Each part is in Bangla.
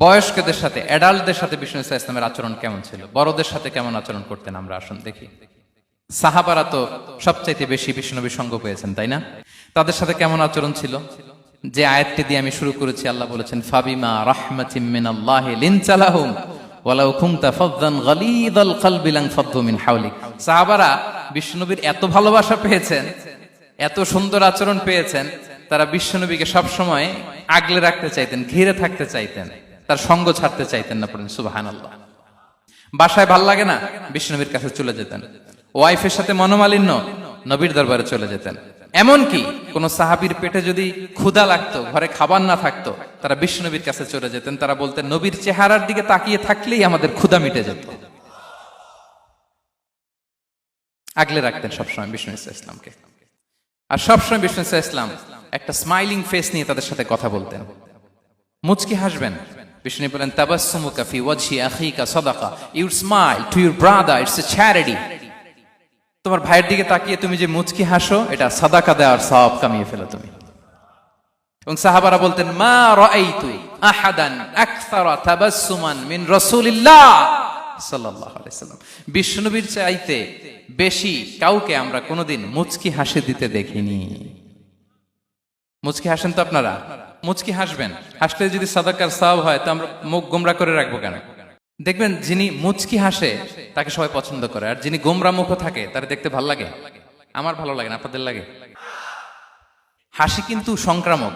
বয়স্কদের সাথে, অ্যাডাল্টদের সাথে বিষ্ণু ইসা ইসলামের আচরণ কেমন ছিল, বড়দের সাথে কেমন আচরণ করতেন আমরা আসুন দেখি। সাহাবারা তো সবচাইতে বেশি বিষ্ণুনবীর সঙ্গ পেয়েছেন, তাই না? তাদের সাথে কেমন আচরণ ছিল? যে আয়াতটি দিয়ে আমি শুরু করেছি, আল্লাহ বলেছেন ফাবিমা রাহমাতিম মিনাল্লাহি লিনতা লাহুম ওয়ালাউ কুনতা ফাযযান গালিযাল কলবি লানফাদ্দু মিন হাওলিক। সাহাবারা বিষ্ণুনবীর এত ভালোবাসা পেয়েছেন, এত সুন্দর আচরণ পেয়েছেন, তারা বিষ্ণুনবীকে সবসময় আগলে রাখতে চাইতেন, ঘিরে থাকতে চাইতেন, তার সঙ্গ ছাড়তে চাইতেন না। পড়েন সুবহানাল্লাহ। বাসায় ভাল লাগে না, বিষ্ণুনবীর কাছে চলে যেতেন। ওয়াইফের সাথে মনোমালিন্য, নবীর দরবারে চলে যেতেন। এমনকি কোন সাহাবীর পেটে যদি ক্ষুধা লাগতো, ঘরে খাবার না থাকতো, তারা বিষ্ণুনবীর কাছে চলে যেতেন। তারা বলতেন নবীর চেহারার দিকে তাকিয়ে থাকলেই আমাদের ক্ষুধা মিটে যেত। আগলে রাখতেন সবসময় বিষ্ণু ইসা ইসলামকে। আর সবসময় বিষ্ণু ইসা ইসলাম একটা স্মাইলিং ফেস নিয়ে তাদের সাথে কথা বলতেন। মুচকি হাসবেন। বিষ্ণু বলেন তাবাসসুমুকা ফি ওয়াজহি আখিকা সাদাকা, you smile to your brother, it's a charity. তোমার ভাইয়ের দিকে তাকিয়ে তুমি যে মুচকি হাসো, এটা সাদাকা দেওয়ার সওয়াব কামিয়ে ফেলো তুমি। এবং সাহাবারা বলতেন মা রাআইতু আহাদান আকসারা তাবাসসুমান মিন রাসূলিল্লাহ সাল্লাল্লাহু আলাইহি ওয়াসাল্লাম। বিষ্ণুনবীর চাইতে বেশি কাউকে আমরা কোনোদিন মুচকি হাসি দিতে দেখিনি। মুচকি হাসেন তো আপনারা? মুচকি হাসবেন। হাসলে যদি সাদাকার সওয়াব হয়, তো আমরা মুখ গোমরা করে রাখবো কেন? দেখবেন যিনি মুচকি হাসে তাকে সবাই পছন্দ করে, আর যিনি গোমরা মুখ থাকে তার দেখতে ভালো লাগে। আমার ভালো লাগে না, আপনাদের লাগে? হাসি কিন্তু সংক্রামক,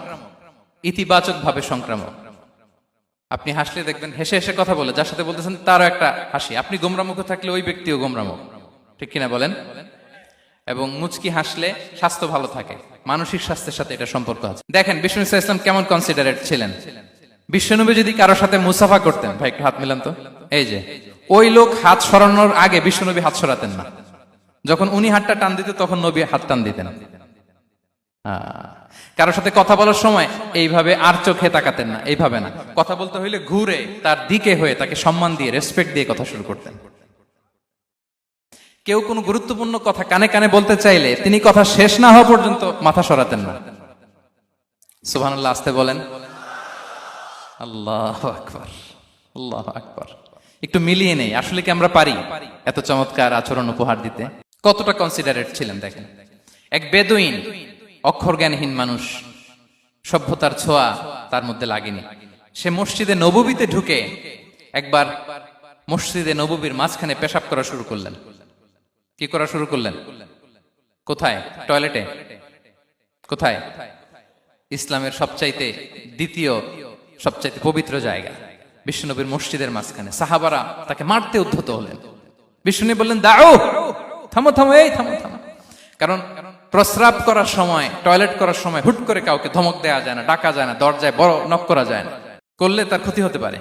ইতিবাচক ভাবে সংক্রামক। আপনি হাসলে দেখবেন হেসে হেসে কথা বলে, যার সাথে বলতেছেন তারও একটা হাসি। আপনি গোমরা মুখ থাকলে ওই ব্যক্তিও গোমরা মুখ, ঠিক কিনা বলেন? এবং মুচকি হাসলে স্বাস্থ্য ভালো থাকে, মানসিক স্বাস্থ্যের সাথে এটা সম্পর্ক আছে। দেখেন বিষ্ণু ইসা ইসলাম কেমন কনসিডারেট ছিলেন। বিশ্বনবী যদি কারোর সাথে মুসাফা করতেন, ভাই একটু হাত মিলান তো, এই যে ওই লোক হাত সরানোর আগে বিশ্বনবী হাত সরাতেন না। যখন উনি হাতটা টান দিতেন তখন নবী হাত টান দিতেন। কারোর সাথে কথা বলার সময় এইভাবে আর চোখে তাকাতেন না, এইভাবে না। কথা বলতে হইলে ঘুরে তার দিকে হয়ে তাকে সম্মান দিয়ে, রেসপেক্ট দিয়ে কথা শুরু করতেন। কেউ কোনো গুরুত্বপূর্ণ কথা কানে কানে বলতে চাইলে তিনি কথা শেষ না হওয়া পর্যন্ত মাথা সরাতেন না। সুবহানাল্লাহ, আস্তে বলেন। আল্লাহু আকবার, আল্লাহু আকবার। একটু মিলিয়ে নেই, আসলে কি আমরা পারি এত চমৎকার আচরণ উপহার দিতে? কতটা কনসিডারেট ছিলেন দেখেন। এক বেদুইন, অক্ষর জ্ঞানহীন মানুষ, সভ্যতার ছোঁয়া তার মধ্যে লাগেনি। সে মসজিদে নববীতে ঢুকে একবার মসজিদে নববীর মাঝখানে পেশাব করা শুরু করলেন। কি করা শুরু করলেন? কোথায়? টয়লেটে? কোথায়? ইসলামের সবচাইতে দ্বিতীয় সবচাইতে পবিত্র জায়গা বিশ্বনবীর মসজিদের মাঝখানে। সাহাবারা তাকে মারতে উদ্ধত হলেন। বিষ্ণু বললেন দাও, থামো থামো, এই থামো থামো। কারণ প্রস্রাব করার সময়, টয়লেট করার সময় হুট করে কাউকে ধমক দেওয়া যায় না, ডাকা যায় না, দরজায় বড় নক করা যায় না। করলে তার ক্ষতি হতে পারে,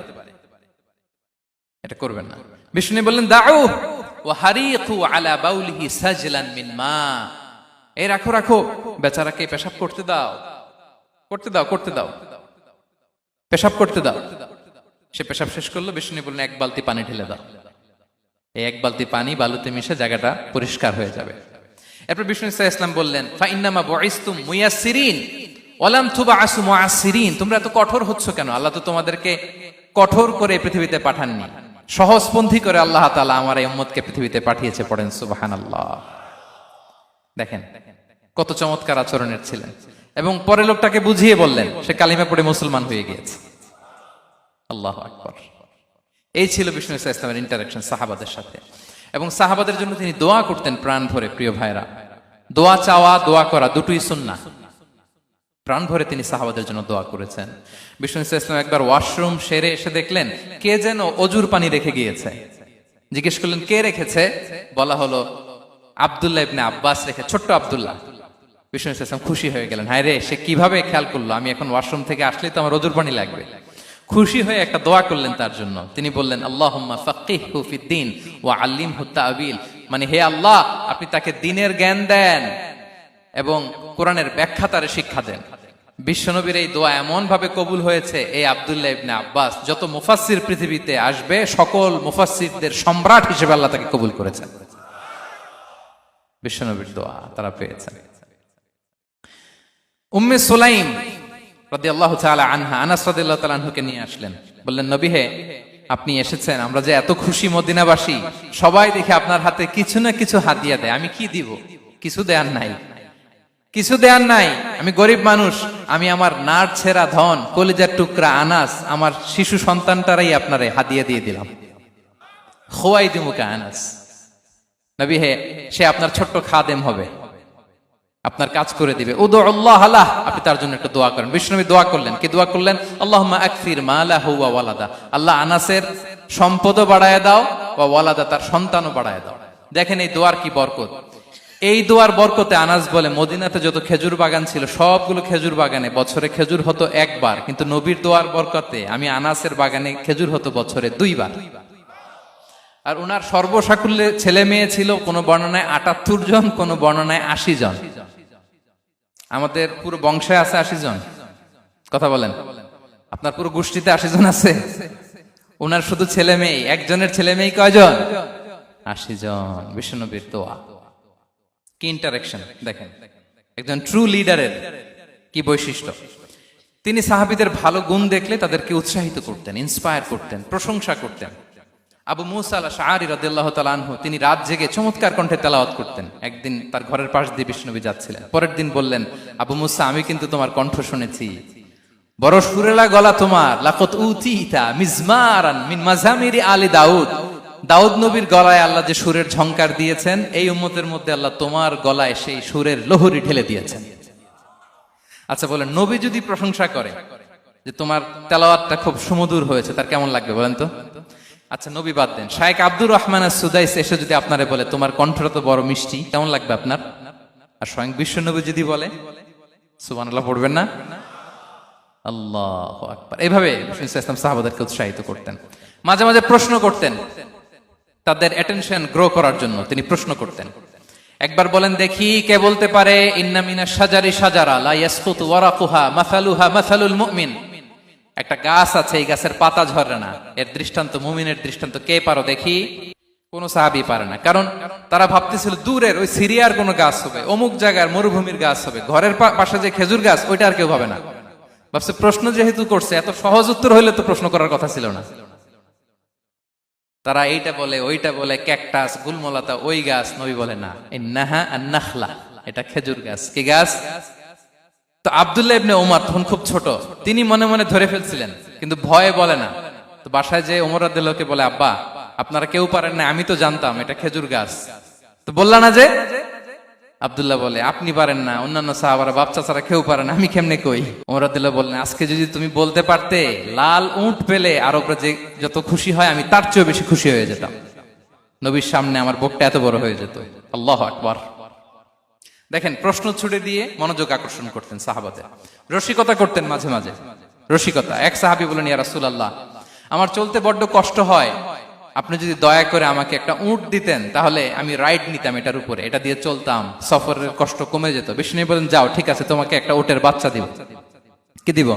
এটা করবেন না। বিষ্ণু বললেন দাও ওয়া হারিকু আলা বাউলিহি সাজলান মিন মা, এই রাখো রাখো, বেচারাকে পেশাব করতে দাও, করতে দাও, করতে দাও, পেশাব করতে দাও। সে পেশাব শেষ করলো। বিষ্ণু বললেন এক বালতি পানি ঢেলে দাও। এই এক বালতি পানি বালুতে মিশে জায়গাটা পরিষ্কার হয়ে যাবে। এরপর বিষ্ণু ইসলাম বললেন ফা ইন্নামা বুইসতুম মুয়াসসিরিন ওয়া লাম তুবআসু মুআসসিরিন, তোমরা এত কঠোর হচ্ছ কেন? আল্লাহ তো তোমাদেরকে কঠোর করে পৃথিবীতে পাঠাননি, সহজপন্থী করে আল্লাহ তাআলা আমার এই উম্মতকে পৃথিবীতে পাঠিয়েছে। পড়েন সুবহানাল্লাহ। দেখেন কত চমৎকার আচরণের ছিলেন। এবং পরে লোকটাকে বুঝিয়ে বললেন, সে কালিমা পড়ে মুসলমান হয়ে গিয়েছে। আল্লাহু আকবার। এই ছিল বিষ্ণু ইসা ইসলামের ইন্টারাকশন সাহাবাদের সাথে। এবং সাহাবাদের জন্য তিনি দোয়া করতেন প্রাণ ভরে। প্রিয় ভাইরা, দোয়া চাওয়া, দোয়া করা দুটোই সুন্নাহ। প্রাণ ভরে তিনি সাহাবাদের জন্য দোয়া করেছেন। বিষ্ণু ইসা ইসলাম একবার ওয়াশরুম সেরে এসে দেখলেন কে যেন অজুর পানি রেখে গিয়েছে। জিজ্ঞেস করলেন কে রেখেছে? বলা হলো আব্দুল্লাহ ইবনে আব্বাস রেখে, ছোট্ট আব্দুল্লাহ। বিষ্ণু ইসা ইসলাম খুশি হয়ে গেলেন, হায় রে, সে কিভাবে খেয়াল করলো, আমি এখন ওয়াশরুম থেকে আসলেই তো আমার অজুর পানি লাগবে। খুশি হয়ে একটা দোয়া করলেন তার জন্য। তিনি বললেন আল্লাহুম্মা ফাক্কিহহু ফিদ্দীন ওয়া আল্লিমহু তা'ওয়িল, মানে হে আল্লাহ, আপনি তাকে দ্বীনের জ্ঞান দেন এবং কোরআনের ব্যাখ্যা তারে শিক্ষা দেন। বিশ্বনবীর এই দোয়া এমন ভাবে কবুল হয়েছে, এই আব্দুল্লাহ ইবনে আব্বাস যত মুফাসসির পৃথিবীতে আসবে সকল মুফাসসিরদের সম্রাট হিসেবে আল্লাহ তাকে কবুল করেছেন। বিশ্বনবীর দোয়া তারা পেয়েছেন। উম্মে সুলাইম রাদিয়াল্লাহু তাআলা আনহা, আনাস রাদিয়াল্লাহু তাআলা আনহুকে নিয়ে আসলেন, বললেন নবী হে, আপনি এসেছেন, আমরা যে এত খুশি মদিনাবাসী, সবাই দেখে আপনার হাতে কিছু না কিছু হাদিয়া দেয়, আমি কি দিব? কিছু দেয়ার নাই, কিছু দেয়ার নাই, আমি গরিব মানুষ, আমি আমার নার ছেঁড়া ধন, কলিজার টুকরা আনাস, আমার শিশু সন্তানটারাই আপনারে হাদিয়া দিয়ে দিলাম। খোয়াই দিমুকা আনাস, নবী হে, সে আপনার ছোট্ট খাদেম হবে, আপনার কাজ করে দিবে। উদুল্লাহ আলাহ, আপনি তার জন্য একটু দোয়া করেন। বিষ্ণুনবী দোয়া করলেন, কি দোয়া করলেন? আল্লাহুম্মা আকসির মালাহু ওয়া ওয়ালাদা, আল্লাহ আনাসের সম্পদও বাড়ায় দাও, ওয়া ওয়ালাদা, তার সন্তানও বাড়ায় দাও। দেখেন এই দোয়ার কি বরকত। এই দোয়ার বরকতে আনাস বলে, মদিনাতে যত খেজুর বাগান ছিল সবগুলো খেজুর বাগানে বছরে খেজুর হতো একবার, কিন্তু নবীর দোয়ার বরকতে আমি আনাসের বাগানে খেজুর হতো বছরে 2 বার। আর উনার সর্বসাকুল্যে ছেলে মেয়ে ছিল, কোন বর্ণনায় 78 জন, কোন বর্ণনায় 80 জন। আমাদের পুরো বংশে আছে 80 জন, কথা বলেন, আপনার পুরো গোষ্ঠীতে 80 জন আছে? উনার শুধু ছেলে মেয়ে, একজনের ছেলে মেয়ে কয়জন? 80 জন। বিশ্বনবীর দোয়া কি ইন্টারেকশন দেখেন, একজন ট্রু লিডারের কি বৈশিষ্ট্য। তিনি সাহাবীদের ভালো গুণ দেখলে তাদেরকে উৎসাহিত করতেন, ইন্সপায়ার করতেন, প্রশংসা করতেন। আবু মুসা আল-আশআরী রাদিয়াল্লাহু তাআলা আনহু, তিনি রাত জেগে চমৎকার কণ্ঠে তেলাওয়াত করতেন। একদিন তার ঘরের পাশ দিয়ে বিশ্বনবী যাচ্ছিলেন, পরের দিন বললেন, আবু মুসা, আমি কিন্তু তোমার কণ্ঠ শুনেছি, বড় সুরেলা গলা তোমার, লাকাত উতিতা মিজমারান মিন মাজামিরি আলি দাউদ, দাউদ নবীর গলায় আল্লাহ যে সুরের ঝংকার দিয়েছেন, এই উম্মতের মধ্যে আল্লাহ তোমার গলায় সেই সুরের লহরী ঢেলে দিয়েছেন। আচ্ছা বলেন, নবী যদি প্রশংসা করে যে তোমার তেলাওয়াতটা খুব সুমধুর হয়েছে, তার কেমন লাগবে বলেন তো? আচ্ছা নবী বাদ দেন, শায়েখ আব্দুর রহমান আস-সুদাইস এসে যদি আপনারে বলে তোমার কণ্ঠটা তো বড় মিষ্টি, কেমন লাগবে আপনার? আর স্বয়ং বিশ্বনবী যদি বলে, সুবহানাল্লাহ পড়বেন না? আল্লাহু আকবার। এইভাবে ইসলাম সাহাবাদেরকে উৎসাহিত করতেন। মাঝে মাঝে প্রশ্ন করতেন, তাদের অ্যাটেনশন গ্রো করার জন্য তিনি প্রশ্ন করতেন। একবার বলেন দেখি, কে বলতে পারে ইন্না মিনাশ শাজারি শাজারা লা ইয়াসকুতু ওয়ারাকুহা মাসালুহা মাসালুল মুমিন, একটা গাছ আছে, এই গাছের পাতা ঝরে না, এর দৃষ্টান্ত মুমিনের দৃষ্টান্ত। কে পারো দেখি? কোন সাহাবী পারে না, কারণ তারা ভাবতেছিল দূরের ওই সিরিয়ার কোন গাছ হবে, অমুক জায়গার মরুভূমির গাছ হবে, ঘরের পাশে যে খেজুর গাছ ওইটা আর কেউ ভাবে না। ভাবছে প্রশ্ন যেহেতু করছে, এত সহজ উত্তর হইলে তো প্রশ্ন করার কথা ছিল না। তারা এইটা বলে, ওইটা বলে, ক্যাকটাস, গুলমলাতা, ওই গাছ। নবী বলে না, ইন্নাহা আন-নাখলা, এটা খেজুর গাছ। কি গাছ? তো আব্দুল্লাহ ইবনে ওমর তখন খুব ছোট, তিনি মনে মনে ধরে ফেলছিলেন, কিন্তু ভয়ে বলে না। তো বাসায় যে ওমর রাদিয়াল্লাহুকে বলে, আব্বা আপনারা কেউ পারেন না, আমি তো জানতাম এটা খেজুর গাছ, তো বললা না যে? আব্দুল্লাহ বলে, আপনি পারেন না, অন্যান্য সাহাবারা বাচ্চা ছাড়া কেউ পারে না, আমি কেমনে কই? ওমর রাদিয়াল্লাহু বললেন, আজকে যদি তুমি বলতে পারতে, লাল উট পেলে আরবরা যে যত খুশি হয়, আমি তার চেয়েও বেশি খুশি হয়ে যেতাম। নবীর সামনে আমার বুকটা এত বড় হয়ে যেত। আল্লাহু আকবার। দেখেন, প্রশ্ন ছুড়ে দিয়ে মনোযোগ আকর্ষণ করতেন সাহাবাদের, রসিকতা করতেন মাঝে মাঝে, রসিকতা। এক সাহাবী বলেন, ইয়া রাসূলুল্লাহ, আমার চলতে বড্ড কষ্ট হয়, আপনি যদি দয়া করে আমাকে একটা উট দিতেন, তাহলে আমি রাইড নিতাম এটার উপরে, এটা দিয়ে চলতাম, সফরের কষ্ট কমে যেত। বিষ্ণু বলেন, যাও, ঠিক আছে, তোমাকে একটা উটের বাচ্চা দিব। কি দিব?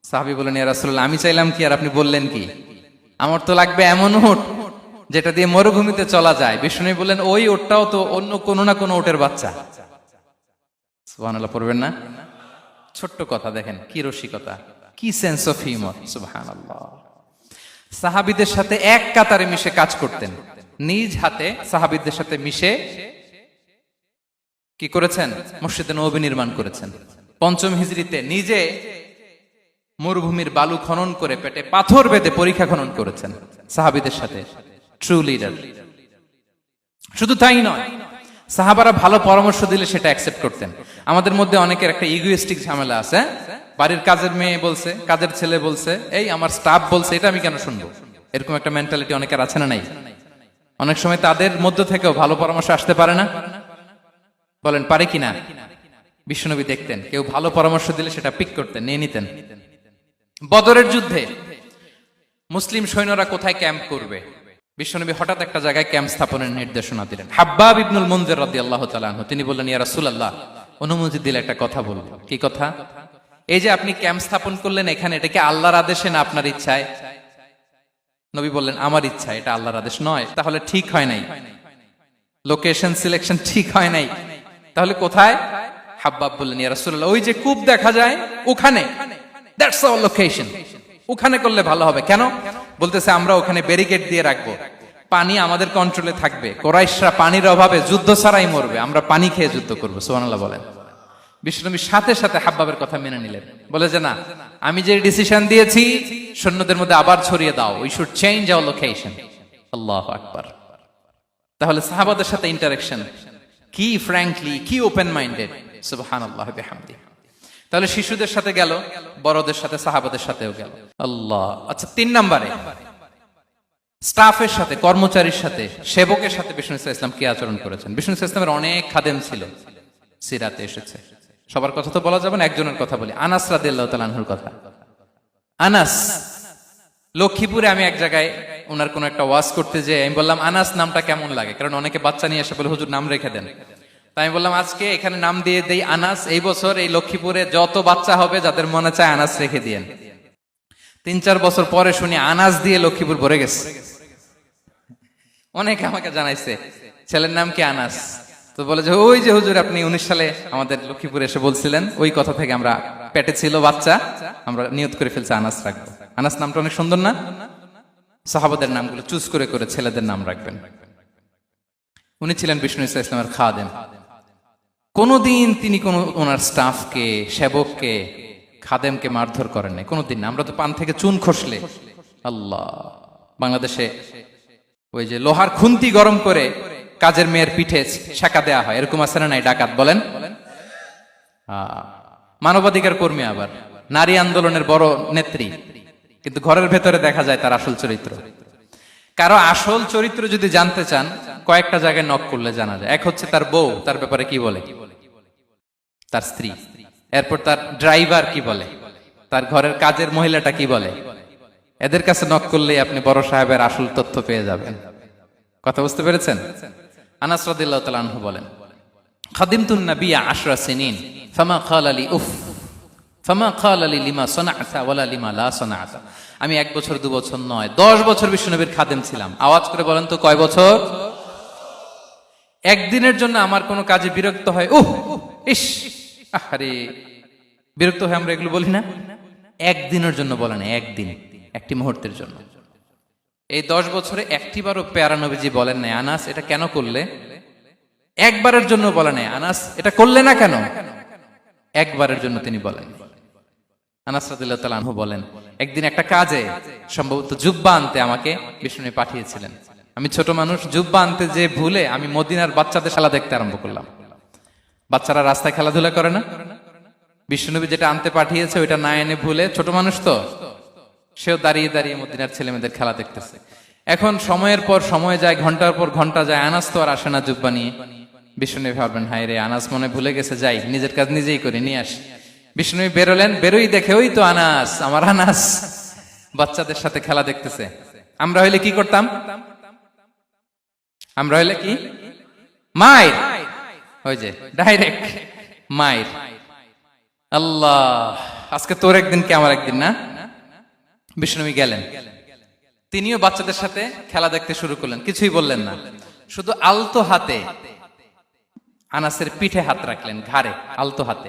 সাহাবী বলেন, ইয়া রাসূলুল্লাহ, আমি চাইলাম কি আর আপনি বললেন কি? আমার তো লাগবে এমন উট যেটা দিয়ে মরুভূমিতে চলা যায়। বিষ্ণু বলেন, ওই উটটাও তো অন্য কোনো না কোনো উটের বাচ্চা। সুবহানাল্লাহ পড়বেন না? ছোট্ট কথা, দেখেন কি রসিকতা, কি সেন্স অফ হিউমার। সুবহানাল্লাহ। সাহাবীদের সাথে এক কাতারে মিশে কাজ করতেন, নিজ হাতে সাহাবীদের সাথে মিশে কি করেছেন? মসজিদে নববী নির্মাণ করেছেন। 5ম হিজরিতে নিজে মরুভূমির বালু খনন করে পেটে পাথর বেঁধে পরীক্ষা খনন করেছেন সাহাবীদের সাথে। True leader. শুধু তাই নয়, সাহাবারা ভালো পরামর্শ দিলে সেটা অ্যাকসেপ্ট করতেন। আমাদের মধ্যে অনেকের একটা ইগোইস্টিক ঝামেলা আছে, বাড়ির কাজের মেয়ে বলছে, কাজের ছেলে বলছে, এই আমার স্টাফ বলছে, এটা আমি কেন শুনবো? এরকম একটা মেন্টালিটি অনেকের আছে না নাই? অনেক সময় তাদের মধ্য থেকেও ভালো পরামর্শ আসতে পারে না? বলেন পারে কিনা? বিশ্বনবী দেখতেন, কেউ ভালো পরামর্শ দিলে সেটা পিক করতেন, নিয়ে নিতেন। বদরের যুদ্ধে মুসলিম সৈন্যরা কোথায় ক্যাম্প করবে, বিশ্বনবী হঠাৎ একটা জায়গায় ক্যাম্প স্থাপনের নির্দেশনা দিলেন। হাব্বাব ইবনুল মুনজির রাদিয়াল্লাহু তাআলা আনহু, তিনি বললেন, ইয়া রাসূলুল্লাহ, অনুমতি দিলে একটা কথা বলবো। কি কথা? এই যে আপনি ক্যাম্প স্থাপন করলেন এখানে, এটা কি আল্লাহর আদেশে না আপনার ইচ্ছায়? নবী বললেন, আমার ইচ্ছা, এটা আল্লাহর আদেশ নয়। তাহলে ঠিক হয় নাই, লোকেশন সিলেকশন ঠিক হয় নাই। তাহলে কোথায়? হাব্বাব বললেন, ইয়া রাসূলুল্লাহ, ওই যে কূপ দেখা যায় ওখানে, দ্যাটস আওয়ার লোকেশন, ওখানে করলে ভালো হবে। কেন? বলতেছে আমরা ওখানে ব্যারিকেড দিয়ে রাখবো, পানি আমাদের কন্ট্রোলে থাকবে, কুরাইশরা পানির অভাবে যুদ্ধ ছাড়াই মরবে, আমরা পানি খেয়ে যুদ্ধ করবো। সুবহানাল্লাহ বলেন। বিশ্বনবী সাথে সাথে হাব্বাবের কথা মেনে নিলেন, বলে যে না, আমি যে ডিসিশন দিয়েছি সৈন্যদের মধ্যে আবার ছড়িয়ে দাও, we should change our location. আল্লাহু আকবার। তাহলে সাহাবাদের সাথে ইন্টারেকশন কি ফ্র্যাঙ্কলি, কি ওপেন মাইন্ডেড, সুবহানাল্লাহ বিহামদিহি। তাহলে শিশুদের সাথে গেল, বড়দের সাথে, সাহাবাদের সাথেও গেল। আল্লাহ। আচ্ছা, 3 নম্বরে স্টাফের সাথে, কর্মচারীর সাথে, সেবকের সাথে বিষ্ণু ইসলাম কি আচরণ করেছেন? বিষ্ণু ইসলামের অনেক খাদেম ছিল, সিরাতে এসেছে। সবার কথা তো বলা যাবে না, একজনের কথা বলি, আনাস রাদিয়াল্লাহু তাআলা আনহুর কথা। আনাস, লক্ষ্মীপুরে আমি এক জায়গায় ওনার কোন একটা ওয়াজ করতে যেয়ে আমি বললাম, আনাস নামটা কেমন লাগে? কারণ অনেকে বাচ্চা নিয়ে এসে বলে, হুজুর নাম রেখে দেন। তাই আমি বললাম, আজকে এখানে নাম দিয়ে দেই আনাস। এই বছর এই লক্ষ্মীপুরে যত বাচ্চা হবে, যাদের মনে চায় আনাস রেখে দিয়েন। 3-4 বছর পরে শুনি আনাস দিয়ে লক্ষ্মীপুর ভরে গেছে। অনেকে আমাকে জানাইছে ছেলের নাম কি আনাস, তো বলে যে ওই যে হুজুর আপনি 19 সালে আমাদের লক্ষ্মীপুরে এসে বলছিলেন, ওই কথা থেকে আমরা, পেটে ছিল বাচ্চা, আমরা নিয়ত করে ফেলছি আনাস রাখবো। আনাস নামটা অনেক সুন্দর না? সাহাবাদের নামগুলো চুজ করে করে ছেলেদের নাম রাখবেন। উনি ছিলেন বিষ্ণু ইসলামের খাদেম। কোনদিন তিনি কোন ওনার স্টাফকে, সেবককে, খাদেমকে মারধর করেন নাই, কোনদিন না। আমরা তো পান থেকে চুন খসলে, আল্লাহ, বাংলাদেশে ওই যে লোহার খুন্তি গরম করে কাজের মেয়ের পিঠে শেখা দেয়া হয়, এরকম আছে না নাই? ডাকাত বলেন। মানবাধিকার কর্মী, আবার নারী আন্দোলনের বড় নেত্রী, কিন্তু ঘরের ভেতরে দেখা যায় তার আসল চরিত্র। কারো আসল চরিত্র যদি জানতে চান, কয়েকটা জায়গায় নক করলে জানা যায়। এক হচ্ছে তার বউ, তার ব্যাপারে কি বলে, তার স্ত্রী। এরপর তার ড্রাইভার কি বলে, তার ঘরের কাজের মহিলাটা কি বলে। এদের কাছে নক করলেই আপনি বড় সাহেবের আসল তথ্য পেয়ে যাবেন। কথা বুঝতে পেরেছেন? আনাস রাদিয়াল্লাহু তাআলা আনহু বলেন, খাদিমতুন নাবিয়্যা 10 সিনিন ফামা ক্বালা লি উফ ফামা ক্বালা লি লিমা সানা'তা ওয়ালা লিমা লা সানা'তা। আমি 1 বছর 2 বছর নয়, 10 বছর বিশ্বনবীর খাদেম ছিলাম। আওয়াজ করে বলেন তো কয় বছর? একদিনের জন্য আমার কোনো কাজে বিরক্ত হয়, উহ ইস, আরে, বিরক্ত হয় আমরা এগুলো বলি না? একদিনের জন্য বলে না, একদিন, একটি মুহূর্তের জন্য। এই 10 বছরে একটিবারও পেয়ারা নবীজি বলেন নাই, আনাস এটা কেন করলে? একবারের জন্য বলে নাই, আনাস এটা করলে না কেন? একবারের জন্য তিনি বলেন। আনাস রাদিয়াল্লাহু তাআলা আনহু বলেন, একদিন একটা কাজে, সম্ভবত জুব্বা আনতে আমাকে বিষ্ণু পাঠিয়েছিলেন। আমি ছোট মানুষ, জুব্বা আনতে যে ভুলে আমি মদিনার বাচ্চাদের খেলা দেখতে আরম্ভ করলাম। বাচ্চারা রাস্তায় খেলাধুলা করে না? বিষ্ণুনবী যেটা আনতে পাঠিয়েছে ওইটা না এনে ভুলে, ছোট মানুষ তো, সেও দাঁড়িয়ে দাঁড়িয়ে মদিনার ছেলে মেয়েদের খেলা দেখতেছে। এখন সময়ের পর সময় যায়, ঘন্টার পর ঘন্টা যায়, আনাস তো আর আসে না জুব্বা নিয়ে। বিষ্ণুনবী ভাবলেন, হায় রে, আনাস মনে ভুলে গেছে, যাই নিজের কাজ নিজেই করে নিয়ে আসি। বিষ্ণুনবী বেরোলেন, বেরোই দেখে ওই তো আনাস, আমার আনাস বাচ্চাদের সাথে খেলা দেখতেছে। আমরা হইলে কি করতাম? আমরা হইলে কি? মাইর, ওই যে ডাইরেক্ট মাইর। আল্লাহ, আজকে তোর একদিন কি আমার একদিন না? বিষ্ণুনবী গেলেন, তিনিও বাচ্চাদের সাথে খেলা দেখতে শুরু করলেন, কিছুই বললেন না, শুধু আলতো হাতে আনাসের পিঠে হাত রাখলেন, ঘাড়ে, আলতো হাতে।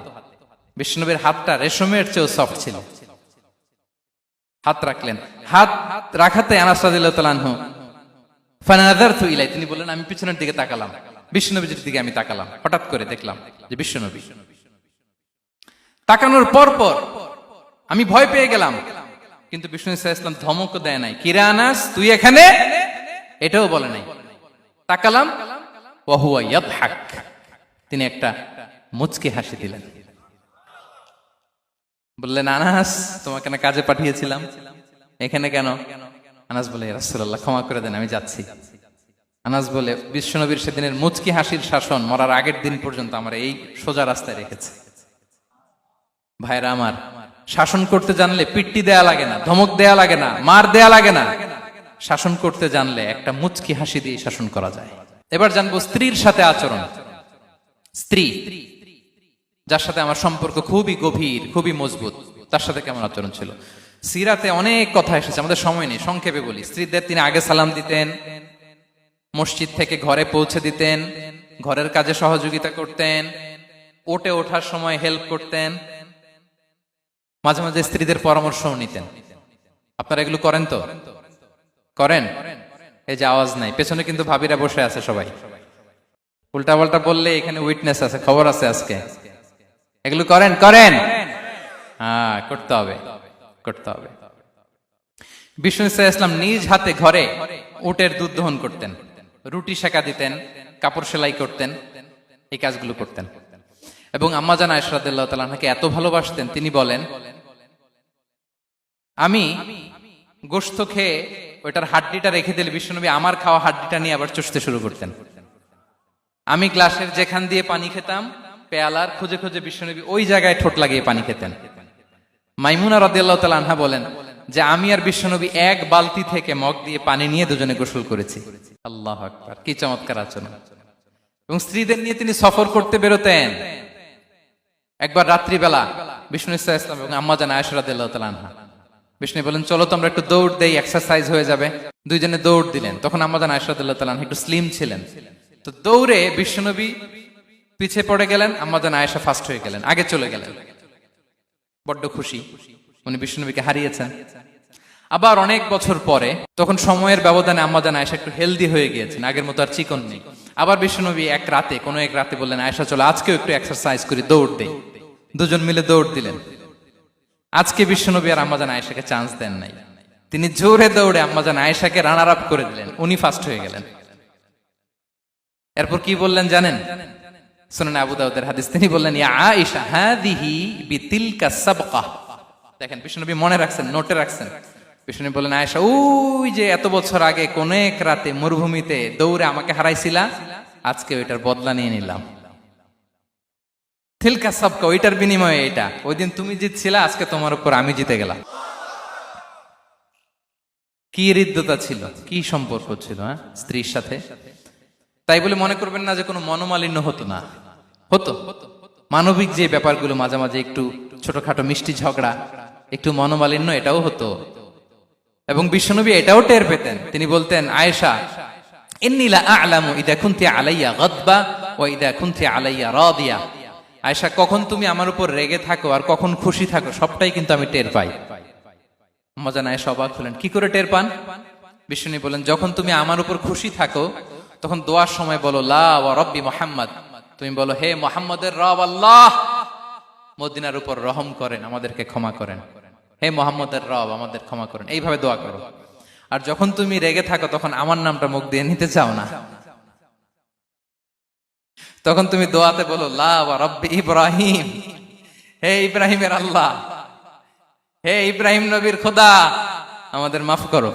বিষ্ণুনবীর হাতটা রেশমের চেয়েও সফট ছিল। হাত রাখলেন, হাত রাখাতে আনাস রাদিয়াল্লাহু তাআলা আনহু ফানাযারতু ইলাই, তিনি বললেন আমি পিছনের দিকে তাকালাম, বিষ্ণুনবীর দিকে আমি তাকালাম, হঠাৎ করে দেখলাম যে বিষ্ণুনবী। তাকানোর পর পর আমি ভয় পেয়ে গেলাম, কিন্তু বিষ্ণু সাল্লাল্লাহু আলাইহি ওয়াসাল্লাম ধমক দেয় নাই, কিরে আনাস তুই এখানে, এটাও বলে নাই। তাকালাম, ওয়া হুয়া ইয়াদহাক, তিনি একটা মুচকি হাসি দিলেন। বললেন, আনাস তোমাকে না কাজে পাঠিয়েছিলাম, এখানে কেন? আনাস বলে, ইয়া রাসূলুল্লাহ ক্ষমা করে দেন, আমি যাচ্ছি। আনাস বলে, বিশ্বনবীর সেদিনের মুচকি হাসির শাসন মরার আগের দিন পর্যন্ত আমার এই সোজা রাস্তায় রেখেছে। ভাইরা আমার, শাসন করতে জানলে পিট্টি দেয়া লাগে না, ধমক দেয়া লাগে না, মার দেয়া লাগে না। শাসন করতে জানলে একটা মুচকি হাসি দিয়ে শাসন করা যায়। এবার জানবো স্ত্রীর সাথে আচরণ। স্ত্রী, যার সাথে আমার সম্পর্ক খুবই গভীর, খুবই মজবুত, তার সাথে কেমন আচরণ ছিল? সিরাতে অনেক কথা এসেছে, আমাদের সময় নেই, সংক্ষেপে বলি। স্ত্রীদের তিনি আগে সালাম দিতেন, মসজিদ থেকে ঘরে পৌঁছে দিতেন, ঘরের কাজে সহযোগিতা করতেন, ওটে ওঠার সময় হেল্প করতেন, মাঝে মাঝে স্ত্রীদের পরামর্শও নিতেন। আপনারা এগুলো করেন তো? করেন? এই যে আওয়াজ নাই, পেছনে কিন্তু ভাবিরা বসে আছে সবাই। উল্টা পাল্টা বললে এখানে উইটনেস আছে, খবর আছে আজকে। এগুলো করেন? করেন? হ্যাঁ, করতে হবে, করতে হবে। বিষ্ণু ইসলাম নিজ হাতে ঘরে উটের দুধ দহন করতেন, রুটি সেকা দিতেন, কাপড় সেলাই করতেন, এই কাজগুলো করতেন। এবং আম্মা জান আয়েশা রাদিয়াল্লাহু তাআলা আনহাকে এত ভালোবাসতেন, তিনি বলেন, আমি গোশত খেয়ে ওইটার হাড্ডিটা রেখে দিলে বিশ্বনবী আমার খাওয়া হাড্ডিটা নিয়ে আবার চুষতে শুরু করতেন। আমি গ্লাসের যেখান দিয়ে পানি খেতাম, পেয়ালার খুঁজে খুঁজে বিশ্বনবী ওই জায়গায় ঠোঁট লাগিয়ে পানি খেতেন। মাইমুনা রাদিয়াল্লাহু তাআলা আনহা বলেন যে আমি আর বিশ্বনবী এক বালতি থেকে মগ দিয়ে পানি নিয়ে দুজনে গোসল করেছি। আল্লাহু আকবার, কি চমৎকার আচরণ। এবং স্ত্রীদের নিয়ে তিনি সফর করতে বেরোতেন। একবার রাত্রিবেলা বিষ্ণু ইসলাম এবং আম্মা জান আয়েশা রাদিয়াল্লাহু তাআলা আনহা, বিষ্ণু বলেন চলো তো আমরা একটু দৌড় দেই, এক্সারসাইজ হয়ে যাবে। দুইজনে দৌড় দিলেন। তখন আম্মা জান আয়েশা রাদিয়াল্লাহু তাআলা আনহা একটু স্লিম ছিলেন, তো দৌড়ে বিশ্বনবী পিছে পড়ে গেলেন, আম্মা জান আয়েশা ফার্স্ট হয়ে গেলেন, আগে চলে গেলেন। বড্ড খুশি, উনি বিশ্বনবীকে হারিয়েছেন। আবার অনেক বছর পরে, তখন সময়ের ব্যবধানে আম্মা জান আয়েশা একটু হেলদি হয়ে গিয়েছেন, আগের মতো আর চিকন নেই। আবার বিশ্বনবী এক রাতে বললেন, আয়েশা চলো আজকেও একটু এক্সারসাইজ করি, দৌড় দেই। দুজন মিলে দৌড় দিলেন। আজকে বিশ্বনবী আর আম্মা জান আয়েশাকে চান্স দেন নাই, তিনি জোরে দৌড়ে আম্মা জান আয়েশাকে রানার আপ করে দিলেন, উনি ফার্স্ট হয়ে গেলেন। এরপর কি বললেন জানেন? সুনান আবু দাউদের হাদিস, তিনি বললেন, ইয়া আয়েশা হাদিহি বিতিলকা সাবকা। দেখেন বিশ্বনবী মনে রাখছেন, নোটে রাখছেন। বিশ্বনবী বললেন, আয়েশা ওই যে এত বছর আগে কোন এক রাতে মরুভূমিতে দৌড়ে আমাকে হারাইছিলা, আজকে ওইটার বদলা নিয়ে নিলাম। তিলকা সাবকা, ওইটার বিনিময়ে এটা। ওই দিন তুমি জিতছিলা, আজকে তোমার উপর আমি জিতে গেলাম। কি হৃদ্যতা ছিল, কি সম্পর্ক ছিল স্ত্রীর সাথে। তাই বলে মনে করবেন না যে কোনো মনোমালিন্য হতো না, হতো। মানবিক যে ব্যাপারগুলো, মাঝে মাঝে একটু ছোটখাটো মিষ্টি ঝগড়া, একটু মনোমালিন্য, এটাও হতো। এবং বিশ্বনবী এটাও টের পেতেন। তিনি বলতেন, আয়েশা ইন্নী লা আ'লামু ইযা কুনতি আলাইয়া গাদবা ওয়া ইযা কুনতি আলাইয়া রাদিয়া। আয়েশা, কখন তুমি আমার উপর রেগে থাকো আর কখন খুশি থাকো, সবটাই কিন্তু আমি টের পাই। আম্মা জান আয়েশা অবাক হলেন, কি করে টের পান? বিশ্বনবী বলেন, যখন তুমি আমার উপর খুশি থাকো তখন দোয়ার সময় বলো লা ওয়া রাব্বি মুহাম্মদ, তুমি বলো হে মুহাম্মদের রব আল্লাহ, মদিনার উপর রহম করেন, আমাদেরকে ক্ষমা করেন। হে মুহাম্মদের রব, আমাদের ক্ষমা করেন, এইভাবে দোয়া করো। আর যখন তুমি রেগে থাকো তখন আমার নামটা মুখ দিয়ে নিতে চাও না, তখন তুমি দোয়াতে বলো লা ওয়া রাব্বি ইব্রাহিম, হে ইব্রাহিমের আল্লাহ, হে ইব্রাহিম নবীর খোদা, আমাদের মাফ করো।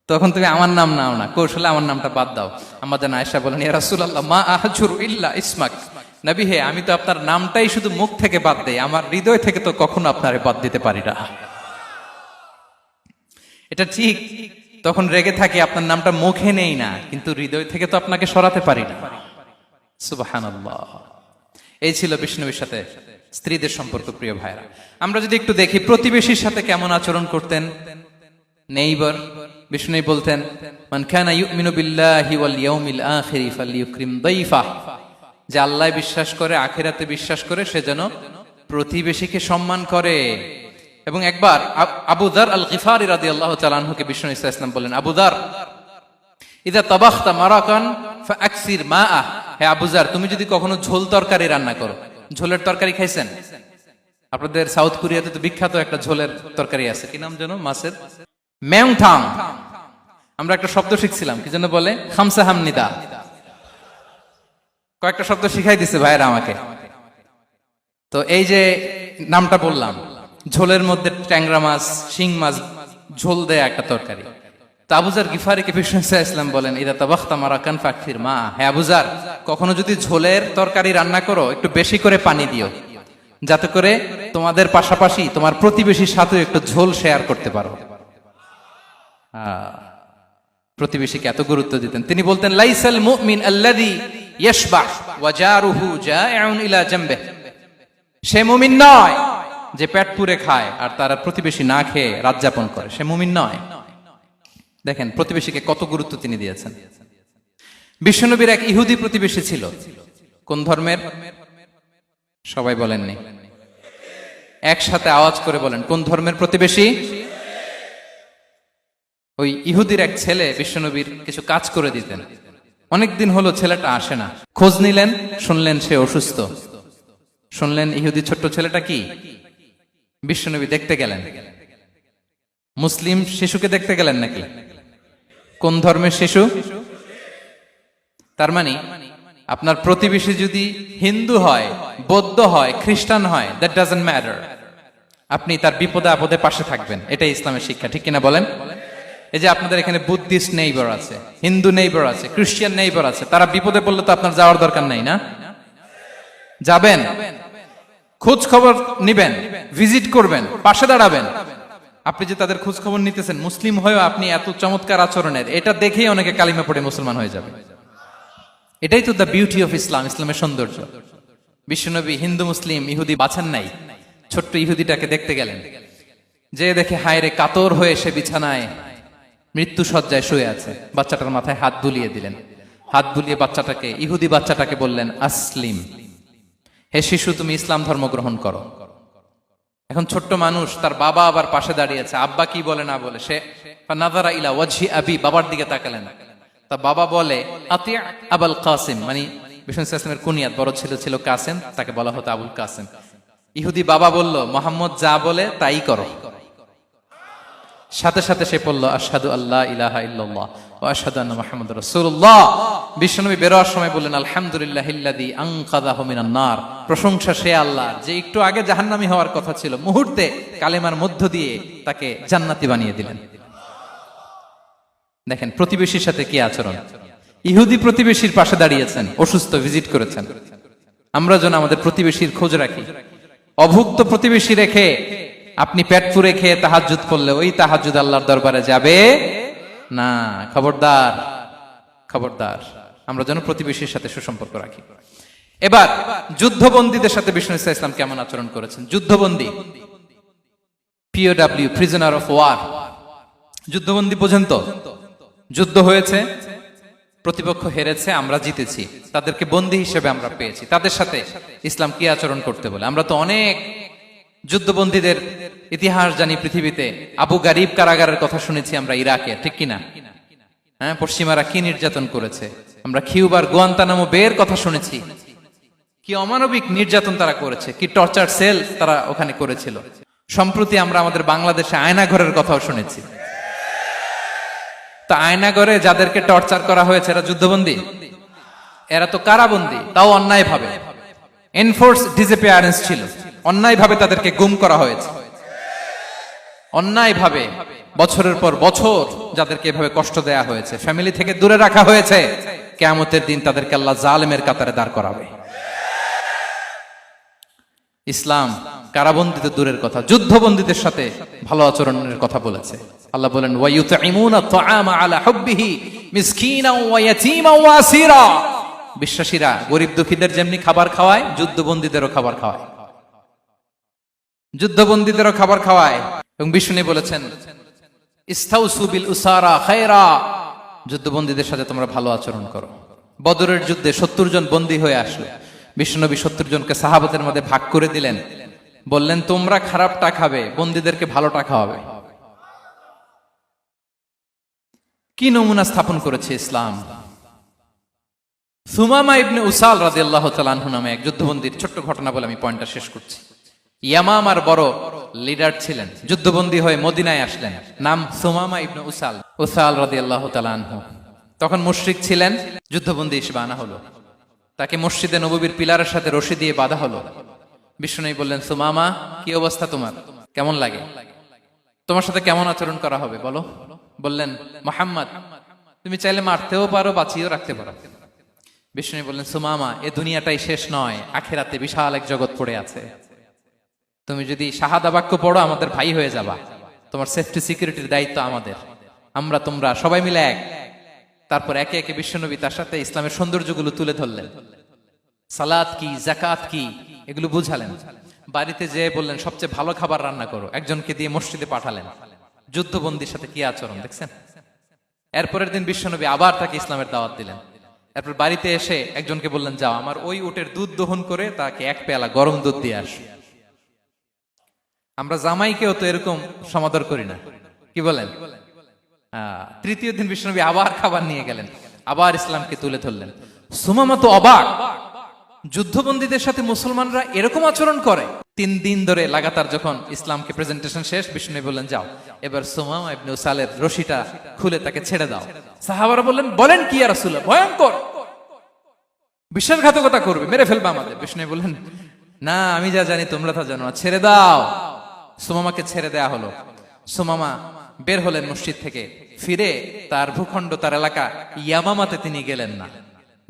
তখন তুমি আমার নাম নাও না, কৌশলে আমার নামটা বাদ দাও। আম্মা জান আয়েশা বলেন, ইয়া রাসূলুল্লাহ মা আহজুরু ইল্লা ইসমাক। নবী হে, আমি তো আপনার নামটাই শুধু মুখ থেকে বাদ দেই, আমার হৃদয় থেকে তো কখনো আপনারে বাদ দিতে পারি না। এটা ঠিক, তখন রেগে থাকি, আপনার নামটা মুখে নেই না, কিন্তু হৃদয় থেকে তো আপনাকে সরাতে পারি না। সুবহানাল্লাহ। এই ছিল বিষ্ণুবীর সাথে স্ত্রীদের সম্পর্ক। প্রিয় ভাইরা, আমরা যদি একটু দেখি প্রতিবেশীর সাথে কেমন আচরণ করতেন। নেইবার, বিষ্ণু বলতেন, মান কানা ইউমিনু বিল্লাহি ওয়াল ইয়াউমিল আখিরি ফালইউকরিম দাইফাহ, যে আল্লাহ বিশ্বাস করে, আখিরাতে বিশ্বাস করে, সে যেন প্রতিবেশীকে সম্মান করে। এবং একবার আবু যার আল গিফারি রাদিয়াল্লাহু তাআলা আনহুকে বিষ্ণু ইসলাম বললেন, আবু যার ইদা তাবাখতা মারাকান ফাআকসির মাআ। হে আবু যার, তুমি যদি কখনো ঝোল তরকারি রান্না করো, ঝোলের তরকারি খাইছেন? আপনাদের সাউথ কোরিয়াতে তো বিখ্যাত একটা ঝোলের তরকারি আছে, কি নাম যেন, মাছের মেংথাং। আমরা একটা শব্দ শিখছিলাম, কি যেন বলে, খামসা হামনিদা। কয়েকটা শব্দ শিখাই দিছে ভাইরা আমাকে। তো এই যে নামটা বললাম, ঝোলের মধ্যে ট্যাংরা মাছ, শিং মাছ ঝোল দেয়া একটা তরকারি। তো আবু যার গিফারিকে বিষ্ণু ইসলাম বলেন, ইদা তাবাখতা মারাকান ফাকসির মা। হে আবু যার, কখনো যদি ঝোলের তরকারি রান্না করো, একটু বেশি করে পানি দিও, যাতে করে তোমাদের পাশাপাশি তোমার প্রতিবেশীর সাথে একটু ঝোল শেয়ার করতে পারো। প্রতিবেশীকে এত গুরুত্ব দিতেন। তিনি বলতেন, লাইসাল মুমিন আল্লাযী ইয়াশবা ওয়া জারুহু জাইউন ইলা জামবিহি। সে মুমিন নয় যে পেট পুরে খায় আর তার প্রতিবেশী না খেয়ে রাত যাপন করে, সে মুমিন নয়। দেখেন প্রতিবেশীকে কত গুরুত্ব তিনি দিয়েছেন। বিশ্বনবীর এক ইহুদি প্রতিবেশী ছিল। কোন ধর্মের? সবাই বলেননি, একসাথে আওয়াজ করে বলেন, কোন ধর্মের প্রতিবেশী? ওই ইহুদির এক ছেলে বিশ্বনবীর কিছু কাজ করে দিতেন। অনেকদিন হলো ছেলেটা আসে না, খোঁজ নিলেন, শুনলেন সে অসুস্থ। শুনলেন ইহুদি ছোট্ট ছেলেটা কি, বিশ্বনবী দেখতে গেলেন। মুসলিম শিশুকে দেখতে গেলেন নাকি? কোন ধর্মের শিশু? তার মানে আপনার প্রতিবেশী যদি হিন্দু হয়, বৌদ্ধ হয়, খ্রিস্টান হয়, দ্যাট ডাজন্ট ম্যাটার, আপনি তার বিপদে আপদে পাশে থাকবেন। এটাই ইসলামের শিক্ষা, ঠিক কিনা বলেন? এই যে আপনাদের এখানে বুদ্ধিস্ট নেইবার আছে, হিন্দু নেইবার আছে, খ্রিস্টান নেইবার আছে, তারা বিপদে পড়লে তো আপনার যাওয়ার দরকার নাই, না? যাবেন, খোঁজ খবর নিবেন, ভিজিট করবেন, পাশে দাঁড়াবেন। আপনি যে তাদের খোঁজ খবর নিতেছেন, মুসলিম হয়েও আপনি এত চমৎকার আচরণের, এটা দেখেই অনেকে কালিমা পড়ে মুসলমান হয়ে যাবে। এটাই তো দ্য বিউটি অফ ইসলাম, ইসলামের সৌন্দর্য। বিশ্বনবী হিন্দু মুসলিম ইহুদি বাছান নাই, ছোট্ট ইহুদিটাকে দেখতে গেলেন, যে দেখে হায়রে কাতর হয়ে সে বিছানায় মৃত্যু শয্যায় শুয়ে আছে। বাচ্চাটার মাথায় হাত বুলিয়ে দিলেন, হাত বুলিয়ে বাচ্চাটাকে, ইহুদি বাচ্চাটাকে বললেন, আসলিম, হে শিশু তুমি ইসলাম ধর্ম গ্রহণ করো। এখন ছোট্ট মানুষ, তার বাবা আবার পাশে দাঁড়িয়েছে, আব্বা কি বলে না বলে, সে নাযারা ইলা ওয়াজহি আবি, বাবার দিকে তাকালেন। তা বাবা বলে আতি আবুল কাসিম, মানে বিষ্ণু ইসলামের কুনিয়াত, বড় ছেলে ছিল কাসেম, তাকে বলা হতো আবুল কাসেম। ইহুদি বাবা বলল, মোহাম্মদ যা বলে তাই করো। সাথে সাথে সে পড়ল আশহাদু আল্লাহ ইলাহা ইল্লাল্লাহ ওয়া আশহাদু আন্না মুহাম্মাদুর রাসূলুল্লাহ। বিশ্বনবী বেরোয়ার সময় বললেন, আলহামদুলিল্লাহিল্লাযী আনকাযাহু মিনান নার, প্রশংসা সে আল্লাহর যে একটু আগে জাহান্নামী হওয়ার কথা ছিল, মুহূর্তে কালেমার মধ্য দিয়ে তাকে জান্নাতি বানিয়ে দিলেন। দেখেন প্রতিবেশীর সাথে কি আচরণ। ইহুদি প্রতিবেশীর পাশে দাঁড়িয়েছেন, অসুস্থ, ভিজিট করেছেন। আমরা যেন আমাদের প্রতিবেশীর খোঁজ রাখি। অভুক্ত প্রতিবেশী রেখে আপনি পেট পুরে খেয়ে তাহাজ্জুদ পড়লে ওই তাহাজ্জুদ আল্লাহর দরবারে যাবে না। খবরদার, খবরদার, আমরা যেন প্রতিবেশীর সাথে সুসম্পর্ক রাখি। এবার যুদ্ধবন্দীদের সাথে বিষ্ণু ইসলাম কেমন আচরণ করেছেন। যুদ্ধবন্দী, POW, প্রিজনার অফ ওয়ার, যুদ্ধবন্দী পর্যন্ত যুদ্ধ হয়েছে, প্রতিপক্ষ হেরেছে, আমরা জিতেছি, তাদেরকে বন্দী হিসেবে আমরা পেয়েছি, তাদের সাথে ইসলাম কি আচরণ করতে বলে। আমরা তো অনেক যুদ্ধবন্দীদের ইতিহাস জানি পৃথিবীতে। আবু গারিব কারাগারের কথা শুনেছি আমরা ইরাকে, ঠিক কিনা? হ্যাঁ, পশ্চিমারা কি নির্যাতন করেছে। আমরা কিউবার গুয়ান্তানামো বের কথা শুনেছি, কি অমানবিক নির্যাতন তারা করেছে, কি টর্চার সেল তারা ওখানে করেছিল। সম্প্রতি আমরা আমাদের বাংলাদেশে আয়নাঘরের কথাও শুনেছি। তা আয়নাঘরে যাদেরকে টর্চার করা হয়েছে এরা যুদ্ধবন্দী? এরা তো কারাবন্দী, তাও অন্যায় ভাবে। এনফোর্স ডিসঅ্যাপিয়ারেন্স ছিল, অন্যায় ভাবে তাদেরকে গুম করা হয়েছে। অন্যায় ভাবে বছরের পর বছর যাদেরকে এভাবে কষ্ট দেয়া হয়েছে, ফ্যামিলি থেকে দূরে রাখা হয়েছে, কিয়ামতের দিন তাদেরকে আল্লাহ জালেমের কাতারে দাঁড় করাবে। ইসলাম কারাবন্দীতে দূরের কথা, যুদ্ধবন্দীদের সাথে ভালো আচরণের কথা বলেছে। আল্লাহ বলেন, ওয়া ইউতঈমুনা আত-তাআমা আলা হুব্বিহি মিসকিনাও ওয়া ইয়াতীমান ওয়া আসীরা। বিশ্বাসীরা গরিব দুঃখীদের যেমনি খাবার খাওয়ায়, যুদ্ধবন্দীদেরও খাবার খাওয়ায়, যুদ্ধবন্দীদেরও খাবার খাওয়ায়। এবং বিষ্ণু বলেছেন, ইস্তাউসু বিল উসারা খায়রা, যুদ্ধবন্দীদের সাথে তোমরা ভালো আচরণ করো। বদরের যুদ্ধে 70 জন বন্দী হয়ে আসলো। বিশ্বনবী 70 জনকে সাহাবাদের মধ্যে ভাগ করে দিলেন, বললেন তোমরা খারাপটা খাবে, বন্দীদেরকে ভালোটা খাওয়াবে। কি নমুনা স্থাপন করেছে ইসলাম। সুমামা ইবনে উসাল রাদিয়াল্লাহু তাআলা আনহু নামে এক যুদ্ধবন্দীর ছোট্ট ঘটনা বলে আমি পয়েন্টটা শেষ করছি। ইয়ামামার বড় লিডার ছিলেন, যুদ্ধবন্দী হয়ে মদিনায় আসলেন, নাম সুমামা ইবনে উসাল রাদিয়াল্লাহু তাআলা আনহু। তখন মুশরিক ছিলেন, যুদ্ধবন্দী হিসেবে আনা হলো। তাকে মসজিদে নববীর পিলারের সাথে রশি দিয়ে বাঁধা হলো। বিষ্ণু বললেন, সুমামা কি অবস্থা তোমার, কেমন লাগে, তোমার সাথে কেমন আচরণ করা হবে বলো। বললেন, মুহাম্মদ তুমি চাইলে মারতেও পারো, বাঁচিয়েও রাখতে পারো। বিষ্ণু বললেন, সুমামা এ দুনিয়াটাই শেষ নয়, আখিরাতে বিশাল এক জগৎ পড়ে আছে। তুমি যদি শাহাদা বাক্য পড়ো আমাদের ভাই হয়ে যাবা, তোমার সেফটি সিকিউরিটির দায়িত্ব আমাদের, আমরা তোমরা সবাই মিলে এক। তারপর একে একে বিশ্বনবী তার সাথে ইসলামের সৌন্দর্যগুলো তুলে ধরলেন। সালাত কি, যাকাত কি, এগুলো বুঝালেন। বাড়িতে যেয়ে বললেন সবচেয়ে ভালো খাবার রান্না করো, একজনকে দিয়ে মসজিদে পাঠালেন। যুদ্ধবন্দীর সাথে কি আচরণ দেখছেন। এরপরের দিন বিশ্বনবী আবার তাকে ইসলামের দাওয়াত দিলেন। এরপর বাড়িতে এসে একজনকে বললেন, যাও আমার ওই উটের দুধ দহন করে তাকে এক পেয়ালা গরম দুধ দিয়ে আস। আমরা জামাইকেও তো এরকম সমাদর করি না, কি বলেন? তৃতীয় দিন বিশ্বনবী আবার খাবার নিয়ে গেলেন, আবার ইসলামকে তুলে ধরলেন। সুমামা তো অবাক, যুদ্ধবন্দীদের সাথে মুসলমানরা এরকম আচরণ করে? 3 দিন ধরে লাগাতার যখন ইসলামকে প্রেজেন্টেশন শেষ, বিষ্ণু বললেন, যাও এবার সুমামা ইবনে উসালের রশিটা খুলে তাকে ছেড়ে দাও। সাহাবারা বললেন, বলেন কি ইয়া রাসূলুল্লাহ, ভয়ঙ্কর, বিশ্বাসঘাতকতা করবে, মেরে ফেলবে আমাদের। বিষ্ণু বললেন, না, আমি যা জানি তোমরা তা জানো না, ছেড়ে দাও। সুমামাকে ছেড়ে দেয়া হলো। সুমামা বের হলেন মসজিদ থেকে, ফিরে তার ভূখণ্ড, তার এলাকা ইয়ামামাতে তিনি গেলেন না।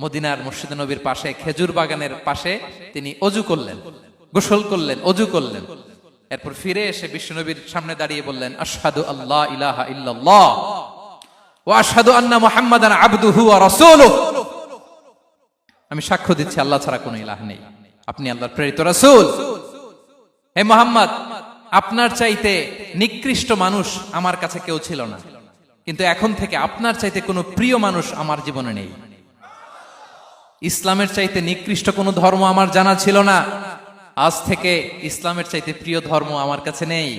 মদিনার মসজিদে নবীর পাশে খেজুর বাগানের পাশে তিনি অজু করলেন, গোসল করলেন, অজু করলেন। এরপর ফিরে এসে বিশ্বনবীর সামনে দাঁড়িয়ে বললেন, আশহাদু আল্লা ইলাহা ইল্লাল্লাহ ওয়া আশহাদু আন্না মুহাম্মাদান আবদুহু ওয়া রাসূলুহু। আমি সাক্ষ্য দিচ্ছি আল্লাহ ছাড়া কোনো ইলাহ নেই, আপনি আল্লাহর প্রেরিত রাসূল। হে মুহাম্মদ, আপনার চাইতে নিকৃষ্ট মানুষ আমার কাছে কেউ ছিল না, কিন্তু এখন থেকে আপনার চাইতে কোনো প্রিয় মানুষ আমার জীবনে নেই। ইসলামের চাইতে নিকৃষ্ট কোনো ধর্ম আমার জানা ছিল না, আজ থেকে ইসলামের চাইতে প্রিয় ধর্ম আমার কাছে নেই।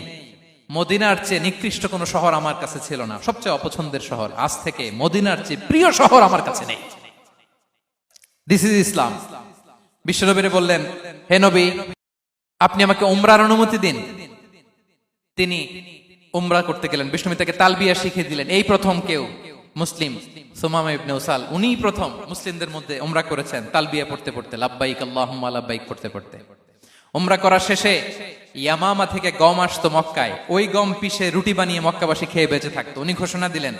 মদিনার চেয়ে নিকৃষ্ট কোনো শহর আমার কাছে ছিল না, সবচেয়ে অপছন্দের শহর, আজ থেকে মদিনার চেয়ে প্রিয় শহর আমার কাছে নেই। দিস ইজ ইসলাম। বিশ্বনবী বললেন, হে নবী, আপনি আমাকে উমরার অনুমতি দিন। তিনি উমরা করতে গেলেন। বিষ্ণু তাকে তালবিয়া শিখিয়ে দিলেন। এই প্রথম কেউ মুসলিম, সুমামা ইবনে উসাল, উনিই প্রথম মুসলিমদের মধ্যে উমরা করেছেন তালবিয়া পড়তে পড়তে, লাব্বাইক আল্লাহুম্মা লাব্বাইক পড়তে পড়তে। উমরা করার শেষে ইয়ামামা থেকে গম আসতো মক্কায়, ওই গম পিষে রুটি বানিয়ে মক্কাবাসী খেয়ে বেঁচে থাকতো। উনি ঘোষণা দিলেন,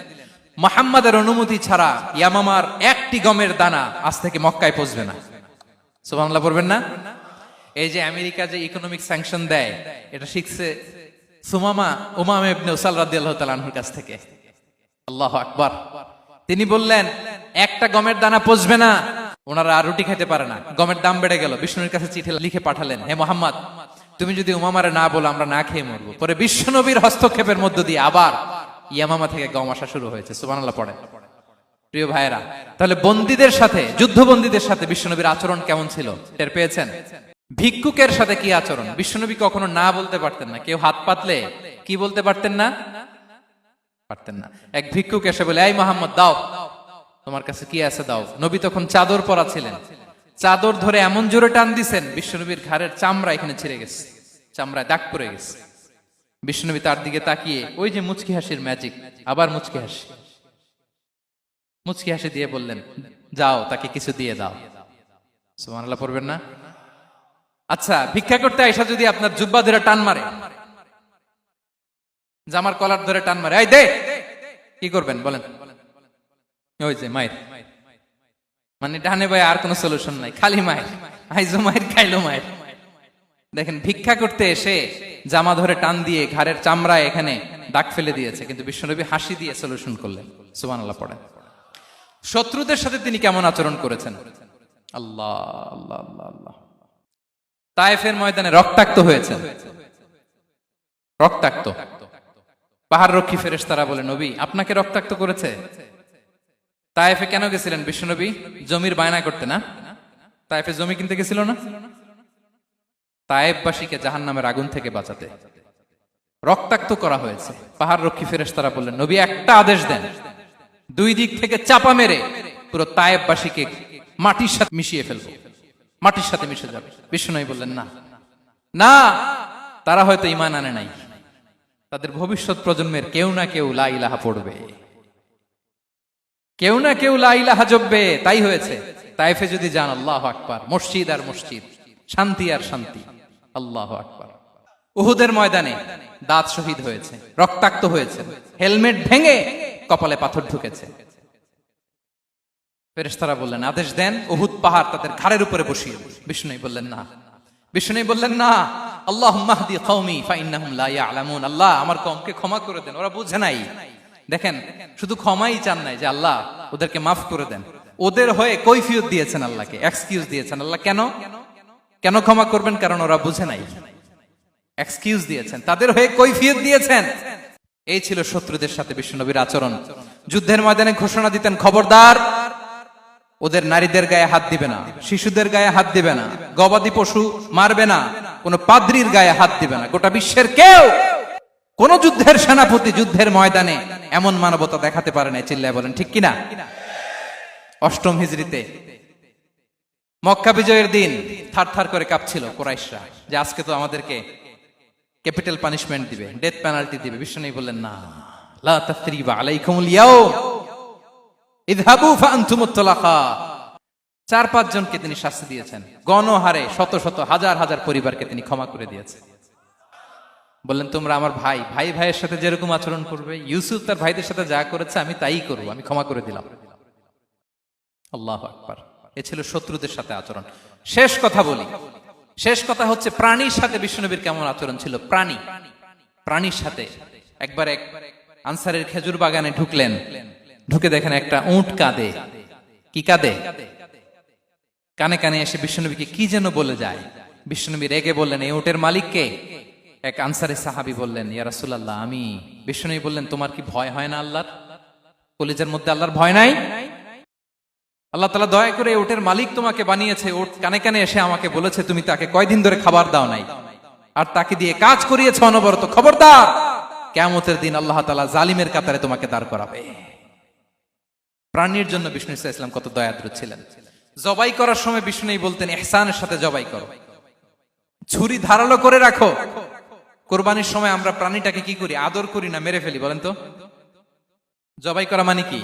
মুহাম্মাদের অনুমতি ছাড়া ইয়ামামার একটি গমের দানা আজ থেকে মক্কায় পৌঁছবে না। সুবহানাল্লাহ পড়বেন না? এই যে আমেরিকা যে ইকোনমিক স্যাংশন দেয়, এটা শিখছে সুমামা উমামা ইবনে উসাল রাদিয়াল্লাহু তাআলা আনহুর কাছ থেকে। আল্লাহু আকবার। তিনি বললেন, একটা গমের দানা পচবে না, ওনারা আর রুটি খেতে পারে না। গমের দাম বেড়ে গেল। বিষ্ণুর কাছে চিঠি লিখে পাঠালেন, হে মুহাম্মদ, তুমি যদি উমামারে না বলো আমরা না খেয়ে মরবো। পরে বিশ্বনবীর হস্তক্ষেপের মধ্য দিয়ে আবার ইয়ামামা থেকে গম আসা শুরু হয়েছে। সুবহানাল্লাহ পড়েন। প্রিয় ভাইয়েরা, তাহলে বন্দীদের সাথে, যুদ্ধবন্দীদের সাথে বিশ্বনবীর আচরণ কেমন ছিল টের পেয়েছেন? ভিক্ষুকের সাথে কি আচরণ? বিশ্বনবী কখনো না বলতে পারতেন না। কেউ হাত পাতলে কি বলতে পারতেন না? পারতেন না। এক ভিক্ষুক এসে বলে, এই মুহাম্মদ, দাও, তোমার কাছে কি আছে দাও। নবী তখন চাদর পরা ছিলেন। চাদর ধরে এমন জোরে টান দিছেন, বিশ্বনবীর ঘাড়ের চামড়া এখানে ছিঁড়ে গেছে, চামড়ায় দাগ পড়ে গেছে। বিশ্বনবী তার দিকে তাকিয়ে, ওই যে মুচকি হাসির ম্যাজিক, আবার মুচকি হাসি, মুচকি হাসি দিয়ে বললেন, যাও তাকে কিছু দিয়ে দাও। সুবহানাল্লাহ পড়বেন না? আচ্ছা, ভিক্ষা করতে আইসা যদি আপনার জুব্বা ধরে টান মারে, জামার কলার ধরে টান মারে, এই দে, কি করবেন বলেন? ওই যে মায়ের, মানে ডানে ভাই আর কোনো সলিউশন নাই, খালি মায়ের, আইজো মায়ের, খাইলো মায়ের। দেখেন, ভিক্ষা করতে এসে জামা ধরে টান দিয়ে ঘাড়ের চামড়ায় এখানে দাগ ফেলে দিয়েছে, কিন্তু বিশ্বনবী হাসি দিয়ে সলিউশন করলেন। সুবহানাল্লাহ পড়েন। শত্রুদের সাথে তিনি কেমন আচরণ করেছেন? আল্লাহ আল্লাহ আল্লাহ আল্লাহ। তায়েফের ময়দানে রক্তাক্ত হয়েছেন, রক্তাক্ত। পাহাড় রক্ষী ফেরেশতারা বলে, নবী আপনাকে রক্তাক্ত করেছে? তায়েফে কেন গেছিলেন বিশ্বনবী? জমির বায়না করতে না? তায়েফে জমি কিনতে গেছিল না? তায়েফবাসীকে জাহান্নামের আগুন থেকে বাঁচাতে রক্তাক্ত করা হয়েছে। পাহাড় রক্ষী ফেরেশতারা বললেন, নবী একটা আদেশ দেন, দুই দিক থেকে চাপা মেরে পুরো তায়েফবাসীকে মাটির সাথে মিশিয়ে ফেলবো, মাটির সাথে মিশে যাবে। বিশ্বনবী বললেন, না না, তারা হয়তো ঈমান আনে নাই, তাদের ভবিষ্যৎ প্রজন্মের কেউ না কেউ লা ইলাহা পড়বে, কেউ না কেউ লা ইলাহা জপবে, তাই হয়েছে। তায়েফে যদি যান, আল্লাহু আকবার, মসজিদ আর মসজিদ, শান্তি আর শান্তি। আল্লাহু আকবার। উহুদের ময়দানে দাঁত শহীদ হয়েছে, রক্তাক্ত হয়েছে, হেলমেট ভেঙে কপালে পাথর ঢুকেছে। ফেরেশতারা বললেন, আদেশ দেন, উহুদ পাহাড় তাদের ঘাড়ের উপরে বসিয়ে দেন। বিষ্ণু বললেন, না। বিষ্ণু বললেন, না, আল্লাহুম্মা হদি কওমি ফাইন্নাহুম লা ইয়ালামুন। আল্লাহ আমার কওমকে ক্ষমা করে দেন, ওরা বুঝে নাই। দেখেন, শুধু ক্ষমাই চান নাই যে আল্লাহ ওদেরকে মাফ করে দেন, ওদের হয়ে কৈফিয়ত দিয়েছেন আল্লাহকে, এক্সকিউজ দিয়েছেন। আল্লাহ কেন কেন ক্ষমা করবেন? কারণ ওরা বুঝে নাই, এক্সকিউজ দিয়েছেন, তাদের হয়ে কৈফিয়ত দিয়েছেন। এই ছিল শত্রুদের সাথে বিশ্বনবীর আচরণ। যুদ্ধের ময়দানে ঘোষণা দিতেন, খবরদার ওদের নারীদের গায়ে হাত দিবে না, শিশুদের গায়ে হাত দিবে না, গবাদি পশু মারবে না, কোন পাদ্রীর গায়ে হাত দিবে না। গোটা বিশ্বের কেউ কোন যুদ্ধের সেনাপতি যুদ্ধের ময়দানে এমন মানবতা দেখাতে পারে না। চিল্লায় বলেন ঠিক কিনা? অষ্টম হিজরিতে মক্কা বিজয়ের দিন থারথার করে কাঁপছিল কুরাইশরা যে আজকে তো আমাদেরকে ক্যাপিটাল পানিশমেন্ট দিবে, ডেথ পেনাল্টি দিবে। বিষ্ণু বললেন না, লা তাসরিবা আলাইকুমুল ইয়াউম ইযহাবু ফাআনতুমুত তালাকা। 4-5 জনকে তিনি শাস্তি দিয়েছেন, গণহারে শত শত হাজার হাজার পরিবারকে তিনি ক্ষমা করে দিয়েছেন। বললেন তোমরা আমার ভাই, ভাই ভাইয়ের সাথে যেরকম আচরণ করবে, ইউসুফ তার ভাইদের সাথে যা করেছে আমি তাই করব, আমি ক্ষমা করে দিলাম। আল্লাহু আকবার। এ ছিল শত্রুদের সাথে আচরণ। শেষ কথা বলি, শেষ কথা হচ্ছে প্রাণীর সাথে বিশ্বনবীর কেমন আচরণ ছিল। প্রাণীর সাথে একবার এক আনসারের খেজুর বাগানে ঢুকলেন, ঢুকে দেখেন একটা উট কাঁদে। কি কাঁদে? কানে কানে এসে বিশ্বনবীকে কি যেন বলে যায়। বিশ্বনবী রেগে বললেন এই উটের মালিককে? এক আনসারি সাহাবী বললেন ইয়া রাসূলুল্লাহ আমি। বিশ্বনবী বললেন তোমার কি ভয় হয় না আল্লাহর? কলিজার মধ্যে আল্লাহর ভয় নাই? আল্লাহ তাআলা দয়া করে উটের মালিক তোমাকে বানিয়েছে, উট কানে কানে এসে আমাকে বলেছে তুমি তাকে কয়দিন ধরে খাবার দাও নাই, আর তাকে দিয়ে কাজ করিয়েছে অনবরত। খবরদার, কিয়ামতের দিন আল্লাহ তাআলা জালিমের কাতারে তোমাকে দাঁড় করাবে। প্রাণীর জন্য বিষ্ণু সাল্লাল্লাহু আলাইহি ওয়াসাল্লাম কত দয়াদ্র ছিলেন। জবাই করার সময় বিষ্ণু বলতেন ইহসানের সাথে জবাই করো, ছুরি ধারালো করে রাখো। কোরবানির সময় আমরা প্রাণীটাকে কি করি? আদর করি না, মেরে ফেলি। বলেন তো, জবাই করা মানে কি?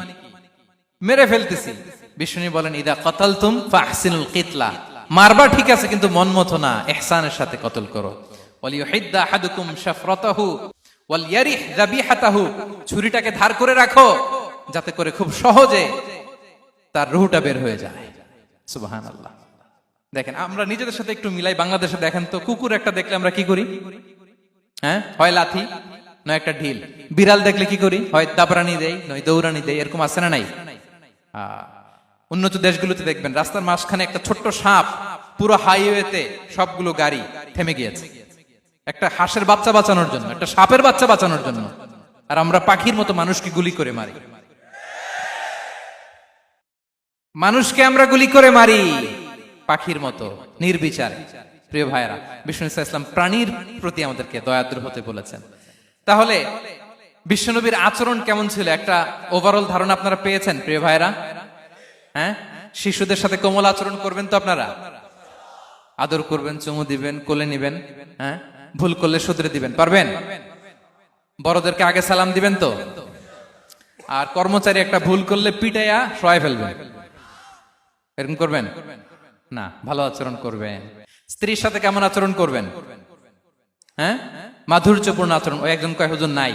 মেরে ফেলতেছি। বিষ্ণু বলেন ইদা কাতালতুম ফাহসিনুল কিতলা, মারবা ঠিক আছে কিন্তু মন মতো না, ইহসানের সাথে কতল করো। ওয়ালিয়ুহিদ্দা আহাদুকুম শাফরাতাহু ওয়ালইয়ারিহ যাবিহাতাহু, ছুরিটাকে ধার করে রাখো যাতে করে খুব সহজে তার রুহটা বের হয়ে যায়। সুবহানাল্লাহ। দেখেন আমরা নিজেদের সাথে একটু মিলাই। বাংলাদেশে দেখেন তো, কুকুর একটা দেখলে আমরা কি করি? হ্যাঁ, হয় লাথি নয় একটা ঢিল। বিড়াল দেখলে কি করি? হয় দাবরানি দেই নয় দৌড়ানি দেই। এরকম আছে না নাই? উন্নত দেশগুলোতে দেখবেন রাস্তার মাঝখানে একটা ছোট্ট সাপ, পুরো হাইওয়েতে সবগুলো গাড়ি থেমে গিয়েছে একটা হাঁসের বাচ্চা বাঁচানোর জন্য, একটা সাপের বাচ্চা বাঁচানোর জন্য। আর আমরা পাখির মতো মানুষকে গুলি করে মারি। মানুষকে আমরা গুলি করে মারি পাখির মতো নির্বিচারে। প্রিয় ভাইরা, বিষ্ণু ইসলাম প্রাণীর প্রতি আমাদেরকে দয়াদ্র হতে বলেছেন। তাহলে বিশ্বনবীর আচরণ কেমন ছিল একটা ওভারঅল ধারণা আপনারা পেয়েছেন প্রিয় ভাইরা? হ্যাঁ, শিশুদের সাথে কোমল আচরণ করবেন তো আপনারা? আদর করবেন, চুমু দিবেন, কোলে নিবেন। হ্যাঁ, ভুল করলে শুধরে দিবেন, পারবেন? বড়দেরকে আগে সালাম দিবেন তো? আর কর্মচারী একটা ভুল করলে পিটাইয়া শোয়ায় ফেলবেন, এরকম করবেন না? ভালো আচরণ করবেন। স্ত্রীর সাথে কেমন আচরণ করবেন? হ্যাঁ, মাধুর্যপূর্ণ আচরণ। ওই একজন কয় হুজুর নাই।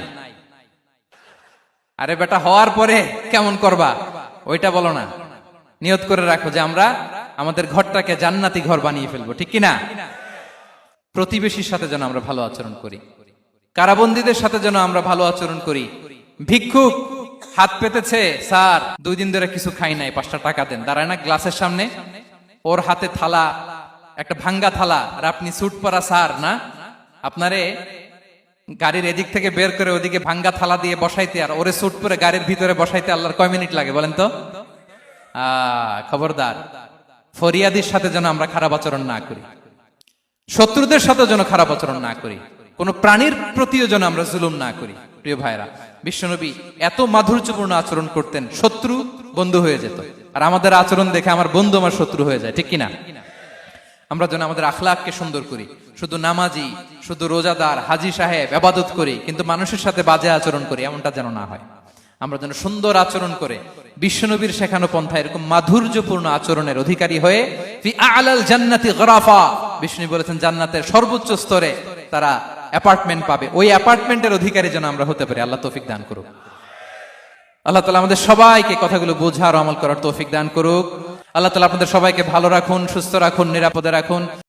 আরে বেটা, হওয়ার পরে কেমন করবা ওইটা বলো না। নিয়ত করে রাখো যে আমরা আমাদের ঘরটাকে জান্নাতি ঘর বানিয়ে ফেলবো, ঠিক কিনা? প্রতিবেশীর সাথে যেন আমরা ভালো আচরণ করি, কারাবন্দীদের সাথে যেন আমরা ভালো আচরণ করি। ভিক্ষুক হাত পেতেছে, স্যার 2 দিন ধরে কিছু খাই নাই, 5টা টাকা দেন। দাঁড়ায় না গ্লাসের সামনে, ওর হাতে থালা, একটা ভাঙ্গা থালা, আর আপনি স্যুট পরা স্যার না, আপনারে গাড়ির এদিক থেকে বের করে ওদিকে ভাঙ্গা থালা দিয়ে বসাইতে আর ওরে স্যুট পরে গাড়ির ভিতরে বসাইতে আল্লাহর কয় মিনিট লাগে বলেন তো? খবরদার, ফরিয়াদির সাথে যেন আমরা খারাপ আচরণ না করি, শত্রুদের সাথে যেন খারাপ আচরণ না করি, কোন প্রাণীর প্রতিও যেন আমরা জুলুম না করি। প্রিয় ভাইরা, বিশ্বনবী এত মাধুর্যপূর্ণ আচরণ করতেন, শত্রু বন্ধু হয়ে যেত। আর আমাদের আচরণ দেখে আমার বন্ধু আমার শত্রু হয়ে যায়, ঠিক কিনা? আমরা যেন আমাদের আখলাককে সুন্দর করি। শুধু নামাজি, শুধু রোজাদার, হাজি সাহেব ইবাদত করি কিন্তু মানুষের সাথে বাজে আচরণ করি, এমনটা যেন না হয়। আমরা যেন সুন্দর আচরণ করে বিশ্বনবীর শেখানো পন্থা এরকম মাধুর্যপূর্ণ আচরণের অধিকারী হয়ে ফি আ'লাল জান্নাতি গরাফা, বিষ্ণু বলেছেন জান্নাতের সর্বোচ্চ স্তরে তারা অ্যাপার্টমেন্ট পাবে। ওই অ্যাপার্টমেন্টের অধিকারী যেন আমরা হতে পারি। আল্লাহ তৌফিক দান করুক। আল্লাহ তাআলা আমাদের সবাইকে কথাগুলো বোঝার আমল করার তৌফিক দান করুক। আল্লাহ তাআলা আপনাদের সবাইকে ভালো রাখুন, সুস্থ রাখুন, নিরাপদে রাখুন।